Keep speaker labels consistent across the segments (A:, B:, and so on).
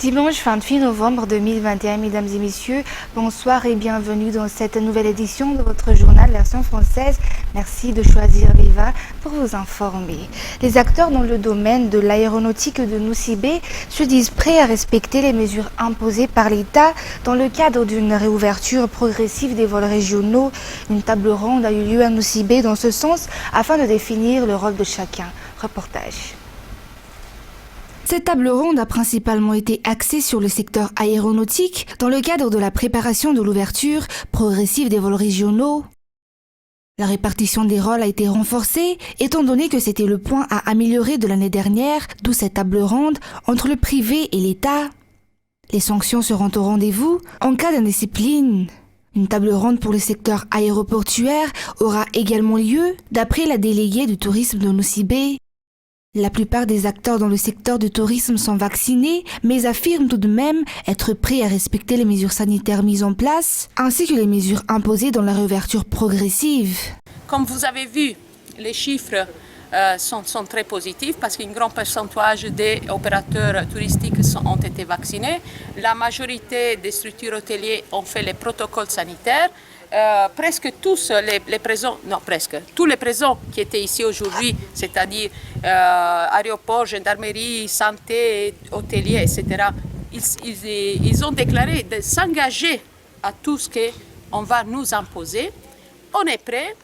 A: Dimanche 28 novembre 2021, mesdames et messieurs, bonsoir et bienvenue dans cette nouvelle édition de votre journal version française. Merci de choisir Viva pour vous informer. Les acteurs dans le domaine de l'aéronautique de Nosy-Be se disent prêts à respecter les mesures imposées par l'État dans le cadre d'une réouverture progressive des vols régionaux. Une table ronde a eu lieu à Nosy-Be dans ce sens afin de définir le rôle de chacun. Reportage. Cette table ronde a principalement été axée sur le secteur aéronautique dans le cadre de la préparation de l'ouverture progressive des vols régionaux. La répartition des rôles a été renforcée étant donné que c'était le point à améliorer de l'année dernière, d'où cette table ronde entre le privé et l'État. Les sanctions seront au rendez-vous en cas d'indiscipline. Une table ronde pour le secteur aéroportuaire aura également lieu d'après la déléguée du tourisme de Nosy-Be. La plupart des acteurs dans le secteur du tourisme sont vaccinés, mais affirment tout de même être prêts à respecter les mesures sanitaires mises en place, ainsi que les mesures imposées dans la réouverture progressive.
B: Comme vous avez vu, les chiffres sont très positifs parce qu'un grand pourcentage des opérateurs touristiques ont été vaccinés. La majorité des structures hôtelières ont fait les protocoles sanitaires. Presque tous les présents, non presque, tous les présents qui étaient ici aujourd'hui, c'est-à-dire aéroport, gendarmerie, santé, hôtelier, etc., ils ont déclaré de s'engager à tout ce qu'on va nous imposer. On est prêt.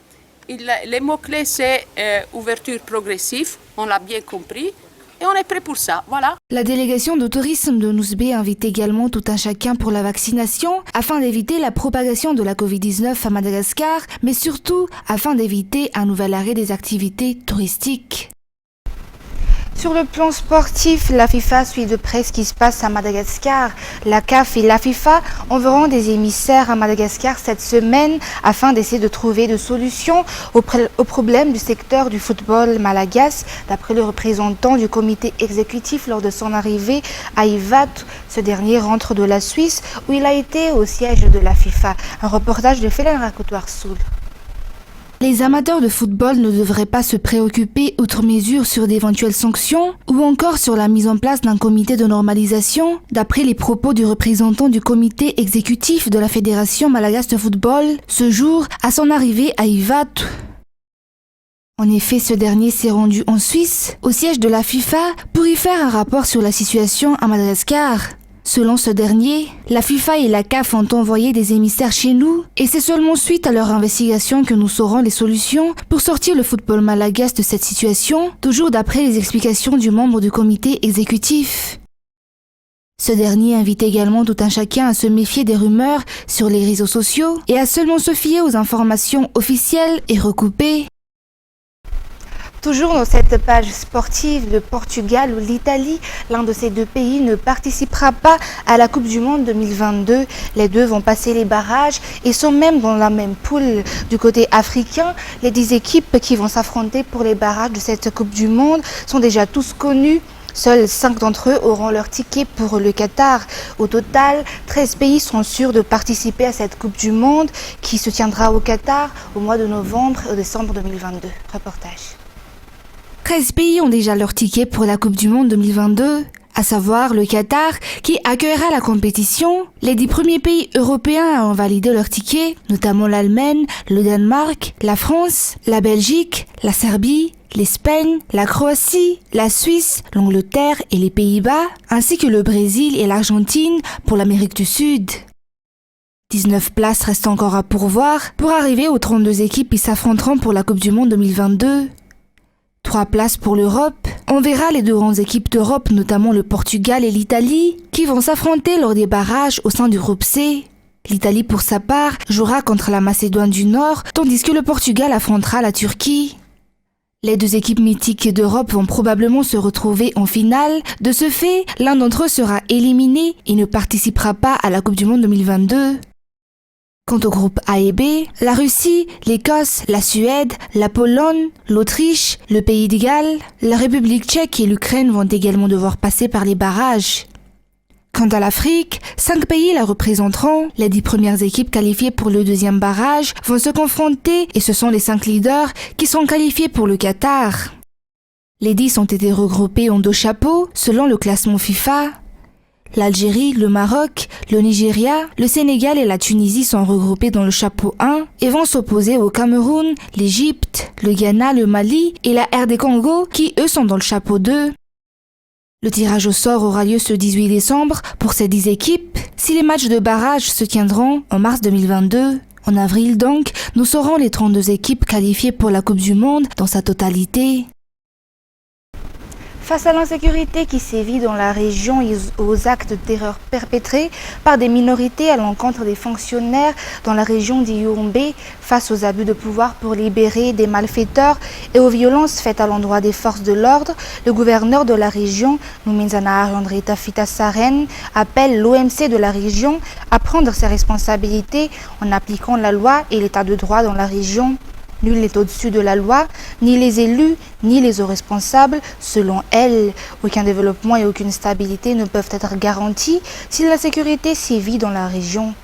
B: Les mots-clés, c'est ouverture progressive, on l'a bien compris. Et on est prêt pour ça, voilà.
A: La délégation de tourisme de Nosy-Be invite également tout un chacun pour la vaccination afin d'éviter la propagation de la Covid-19 à Madagascar, mais surtout afin d'éviter un nouvel arrêt des activités touristiques. Sur le plan sportif, la FIFA suit de près ce qui se passe à Madagascar. La CAF et la FIFA enverront des émissaires à Madagascar cette semaine afin d'essayer de trouver des solutions aux problèmes du secteur du football malagasy. D'après le représentant du comité exécutif lors de son arrivée à Ivat, ce dernier rentre de la Suisse où il a été au siège de la FIFA. Un reportage de Félène Rakotoir-Soul. Les amateurs de football ne devraient pas se préoccuper outre mesure sur d'éventuelles sanctions ou encore sur la mise en place d'un comité de normalisation, d'après les propos du représentant du comité exécutif de la Fédération malagasy de football, ce jour à son arrivée à Ivat. En effet, ce dernier s'est rendu en Suisse, au siège de la FIFA, pour y faire un rapport sur la situation à Madagascar. Selon ce dernier, la FIFA et la CAF ont envoyé des émissaires chez nous et c'est seulement suite à leur investigation que nous saurons les solutions pour sortir le football malagasy de cette situation, toujours d'après les explications du membre du comité exécutif. Ce dernier invite également tout un chacun à se méfier des rumeurs sur les réseaux sociaux et à seulement se fier aux informations officielles et recoupées. Toujours dans cette page sportive, le Portugal ou l'Italie, l'un de ces deux pays ne participera pas à la Coupe du Monde 2022. Les deux vont passer les barrages et sont même dans la même poule. Du côté africain, les 10 équipes qui vont s'affronter pour les barrages de cette Coupe du Monde sont déjà tous connues. Seuls 5 d'entre eux auront leur ticket pour le Qatar. Au total, 13 pays sont sûrs de participer à cette Coupe du Monde qui se tiendra au Qatar au mois de novembre et décembre 2022. Reportage. 13 pays ont déjà leur ticket pour la Coupe du Monde 2022, à savoir le Qatar qui accueillera la compétition. Les 10 premiers pays européens ont validé leur ticket, notamment l'Allemagne, le Danemark, la France, la Belgique, la Serbie, l'Espagne, la Croatie, la Suisse, l'Angleterre et les Pays-Bas, ainsi que le Brésil et l'Argentine pour l'Amérique du Sud. 19 places restent encore à pourvoir pour arriver aux 32 équipes qui s'affronteront pour la Coupe du Monde 2022. 3 places pour l'Europe. On verra les deux grandes équipes d'Europe, notamment le Portugal et l'Italie, qui vont s'affronter lors des barrages au sein du groupe C. L'Italie, pour sa part, jouera contre la Macédoine du Nord, tandis que le Portugal affrontera la Turquie. Les deux équipes mythiques d'Europe vont probablement se retrouver en finale. De ce fait, l'un d'entre eux sera éliminé et ne participera pas à la Coupe du Monde 2022. Quant au groupe A et B, la Russie, l'Écosse, la Suède, la Pologne, l'Autriche, le Pays de Galles, la République tchèque et l'Ukraine vont également devoir passer par les barrages. Quant à l'Afrique, 5 pays la représenteront. Les 10 premières équipes qualifiées pour le deuxième barrage vont se confronter et ce sont les 5 leaders qui sont qualifiés pour le Qatar. Les 10 ont été regroupés en 2 chapeaux selon le classement FIFA. L'Algérie, le Maroc, le Nigeria, le Sénégal et la Tunisie sont regroupés dans le chapeau 1 et vont s'opposer au Cameroun, l'Égypte, le Ghana, le Mali et la RD Congo qui, eux, sont dans le chapeau 2. Le tirage au sort aura lieu ce 18 décembre pour ces 10 équipes, si les matchs de barrage se tiendront en mars 2022. En avril donc, nous saurons les 32 équipes qualifiées pour la Coupe du Monde dans sa totalité. Face à l'insécurité qui sévit dans la région et aux actes de terreur perpétrés par des minorités à l'encontre des fonctionnaires dans la région d'Yombé, face aux abus de pouvoir pour libérer des malfaiteurs et aux violences faites à l'endroit des forces de l'ordre, le gouverneur de la région, Numenzana Arandrita Fitasaren, appelle l'OMC de la région à prendre ses responsabilités en appliquant la loi et l'état de droit dans la région. Nul n'est au-dessus de la loi, ni les élus, ni les hauts responsables. Selon elle, aucun développement et aucune stabilité ne peuvent être garantis si la sécurité sévit dans la région.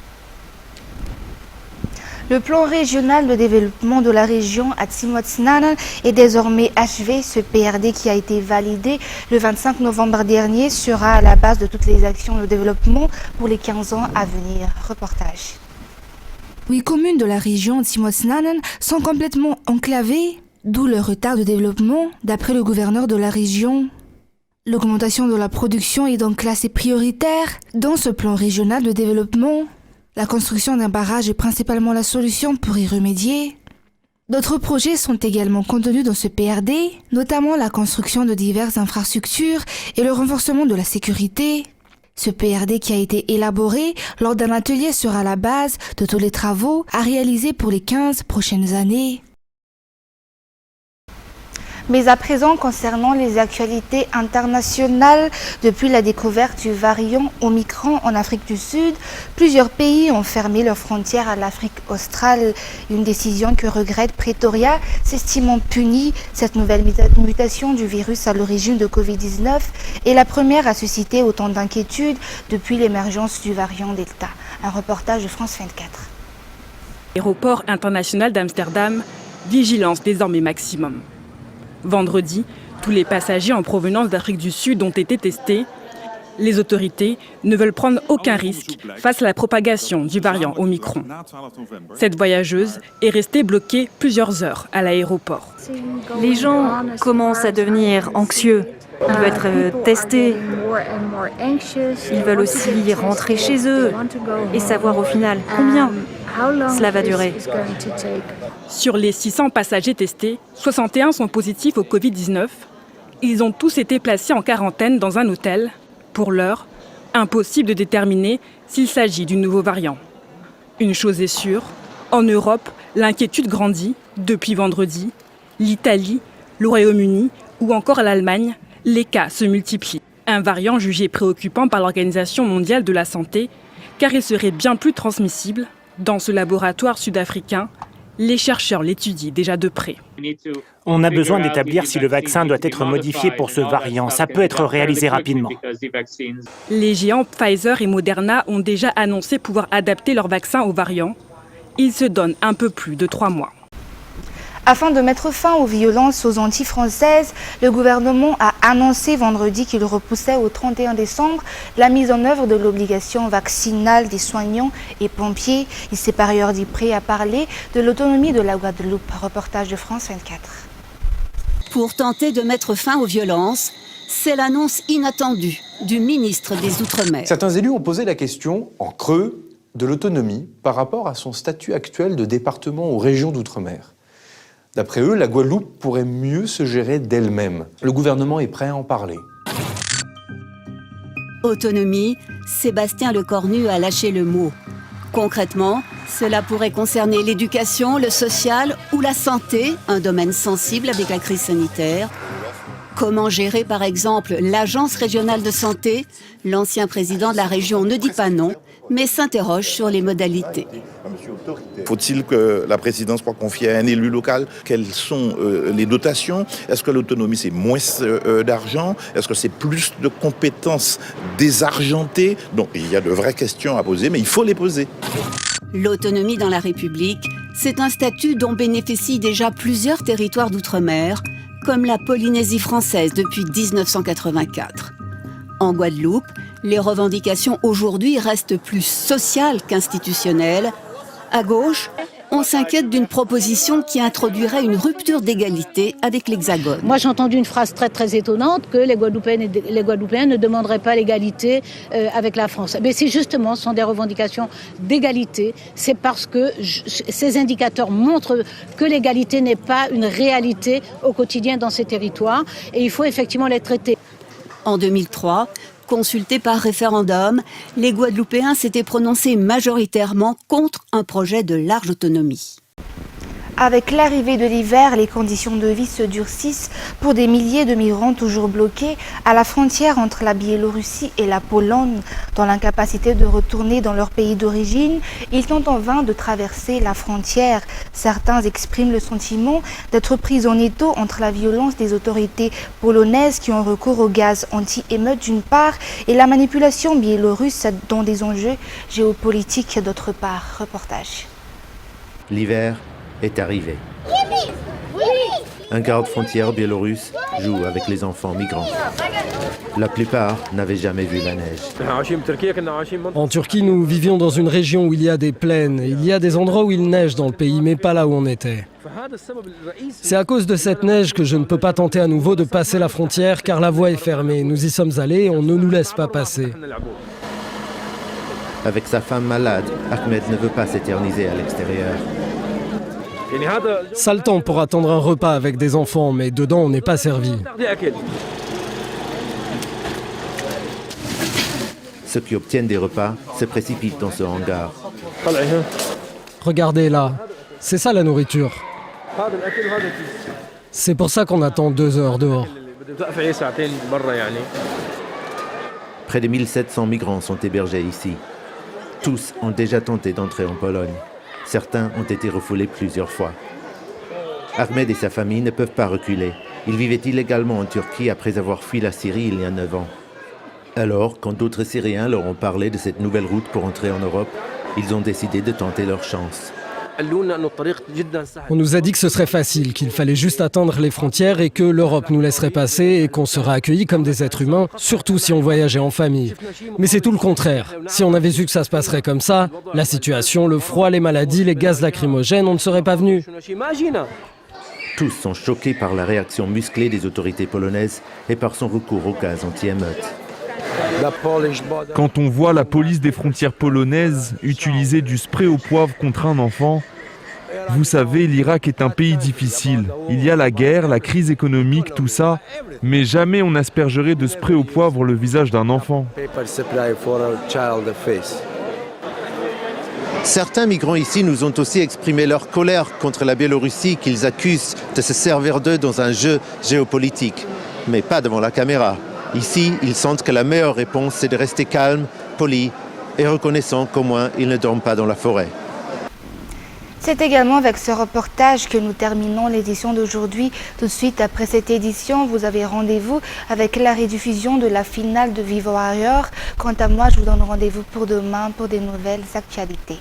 A: Le plan régional de développement de la région à Tsimot-Snanan est désormais achevé. Ce PRD qui a été validé le 25 novembre dernier sera à la base de toutes les actions de développement pour les 15 ans à venir. Reportage. 8 communes de la région Tsimot-Snanan sont complètement enclavées, d'où le retard de développement, d'après le gouverneur de la région. L'augmentation de la production est donc classée prioritaire dans ce plan régional de développement. La construction d'un barrage est principalement la solution pour y remédier. D'autres projets sont également contenus dans ce PRD, notamment la construction de diverses infrastructures et le renforcement de la sécurité. Ce PRD qui a été élaboré lors d'un atelier sera la base de tous les travaux à réaliser pour les 15 prochaines années. Mais à présent, concernant les actualités internationales, depuis la découverte du variant Omicron en Afrique du Sud, plusieurs pays ont fermé leurs frontières à l'Afrique australe. Une décision que regrette Pretoria, s'estimant punie. Cette nouvelle mutation du virus à l'origine de Covid-19 est la première à susciter autant d'inquiétudes depuis l'émergence du variant Delta. Un reportage de France 24.
C: Aéroport international d'Amsterdam, vigilance désormais maximum. Vendredi, tous les passagers en provenance d'Afrique du Sud ont été testés. Les autorités ne veulent prendre aucun risque face à la propagation du variant Omicron. Cette voyageuse est restée bloquée plusieurs heures à l'aéroport.
D: Les gens commencent à devenir anxieux. Ils veulent être testés. Ils veulent aussi rentrer chez eux et savoir au final combien cela va durer.
C: Sur les 600 passagers testés, 61 sont positifs au Covid-19. Ils ont tous été placés en quarantaine dans un hôtel. Pour l'heure, impossible de déterminer s'il s'agit du nouveau variant. Une chose est sûre, en Europe, l'inquiétude grandit. Depuis vendredi, l'Italie, le Royaume-Uni ou encore l'Allemagne, les cas se multiplient. Un variant jugé préoccupant par l'Organisation mondiale de la santé, car il serait bien plus transmissible. Dans ce laboratoire sud-africain, les chercheurs l'étudient déjà de près.
E: On a besoin d'établir si le vaccin doit être modifié pour ce variant. Ça peut être réalisé rapidement.
C: Les géants Pfizer et Moderna ont déjà annoncé pouvoir adapter leur vaccin au variant. Ils se donnent un peu plus de 3 mois.
A: Afin de mettre fin aux violences aux Antilles françaises, le gouvernement a annoncé vendredi qu'il repoussait au 31 décembre la mise en œuvre de l'obligation vaccinale des soignants et pompiers. Il s'est par ailleurs dit prêt à parler de l'autonomie de la Guadeloupe. Reportage de France 24.
F: Pour tenter de mettre fin aux violences, c'est l'annonce inattendue du ministre des Outre-mer.
G: Certains élus ont posé la question, en creux, de l'autonomie par rapport à son statut actuel de département ou région d'outre-mer. D'après eux, la Guadeloupe pourrait mieux se gérer d'elle-même. Le gouvernement est prêt à en parler.
F: Autonomie, Sébastien Lecornu a lâché le mot. Concrètement, cela pourrait concerner l'éducation, le social ou la santé, un domaine sensible avec la crise sanitaire. Comment gérer par exemple l'Agence régionale de santé? L'ancien président de la région ne dit pas non, mais s'interroge sur les modalités.
H: Faut-il que la présidence soit confiée à un élu local? Quelles sont les dotations? Est-ce que l'autonomie, c'est moins d'argent? Est-ce que c'est plus de compétences désargentées? Donc il y a de vraies questions à poser, mais il faut les poser.
F: L'autonomie dans la République, c'est un statut dont bénéficient déjà plusieurs territoires d'outre-mer, comme la Polynésie française depuis 1984. En Guadeloupe, Les revendications aujourd'hui restent plus sociales qu'institutionnelles. À gauche, on s'inquiète d'une proposition qui introduirait une rupture d'égalité avec l'Hexagone.
I: Moi, j'ai entendu une phrase très étonnante que les Guadeloupéens ne demanderaient pas l'égalité avec la France. Mais c'est justement, ce sont des revendications d'égalité. C'est parce que ces indicateurs montrent que l'égalité n'est pas une réalité au quotidien dans ces territoires. Et il faut effectivement les traiter.
F: En 2003, consultés par référendum, les Guadeloupéens s'étaient prononcés majoritairement contre un projet de large autonomie.
A: Avec l'arrivée de l'hiver, les conditions de vie se durcissent pour des milliers de migrants toujours bloqués à la frontière entre la Biélorussie et la Pologne. Dans l'incapacité de retourner dans leur pays d'origine, ils tentent en vain de traverser la frontière. Certains expriment le sentiment d'être pris en étau entre la violence des autorités polonaises qui ont recours au gaz anti-émeute d'une part et la manipulation biélorusse dans des enjeux géopolitiques d'autre part. Reportage.
J: L'hiver est arrivé. Un garde-frontière biélorusse joue avec les enfants migrants. La plupart n'avaient jamais vu la neige.
K: En Turquie, nous vivions dans une région où il y a des plaines. Il y a des endroits où il neige dans le pays, mais pas là où on était. C'est à cause de cette neige que je ne peux pas tenter à nouveau de passer la frontière car la voie est fermée. Nous y sommes allés et on ne nous laisse pas passer.
J: Avec sa femme malade, Ahmed ne veut pas s'éterniser à l'extérieur.
K: Sale temps pour attendre un repas avec des enfants, mais dedans on n'est pas servi.
J: Ceux qui obtiennent des repas se précipitent dans ce hangar.
K: Regardez là, c'est ça la nourriture. C'est pour ça qu'on attend 2 heures dehors.
J: Près de 1700 migrants sont hébergés ici. Tous ont déjà tenté d'entrer en Pologne. Certains ont été refoulés plusieurs fois. Ahmed et sa famille ne peuvent pas reculer. Ils vivaient illégalement en Turquie après avoir fui la Syrie il y a 9 ans. Alors, quand d'autres Syriens leur ont parlé de cette nouvelle route pour entrer en Europe, ils ont décidé de tenter leur chance.
K: On nous a dit que ce serait facile, qu'il fallait juste atteindre les frontières et que l'Europe nous laisserait passer et qu'on serait accueillis comme des êtres humains, surtout si on voyageait en famille. Mais c'est tout le contraire. Si on avait su que ça se passerait comme ça, la situation, le froid, les maladies, les gaz lacrymogènes, on ne serait pas venus.
J: Tous sont choqués par la réaction musclée des autorités polonaises et par son recours au gaz anti-émeute.
L: Quand on voit la police des frontières polonaises utiliser du spray au poivre contre un enfant, vous savez, l'Irak est un pays difficile. Il y a la guerre, la crise économique, tout ça, mais jamais on aspergerait de spray au poivre le visage d'un enfant.
J: Certains migrants ici nous ont aussi exprimé leur colère contre la Biélorussie qu'ils accusent de se servir d'eux dans un jeu géopolitique, mais pas devant la caméra. Ici, ils sentent que la meilleure réponse, c'est de rester calme, poli et reconnaissant qu'au moins ils ne dorment pas dans la forêt.
A: C'est également avec ce reportage que nous terminons l'édition d'aujourd'hui. Tout de suite après cette édition, vous avez rendez-vous avec la rediffusion de la finale de Viva Warrior. Quant à moi, je vous donne rendez-vous pour demain pour des nouvelles actualités.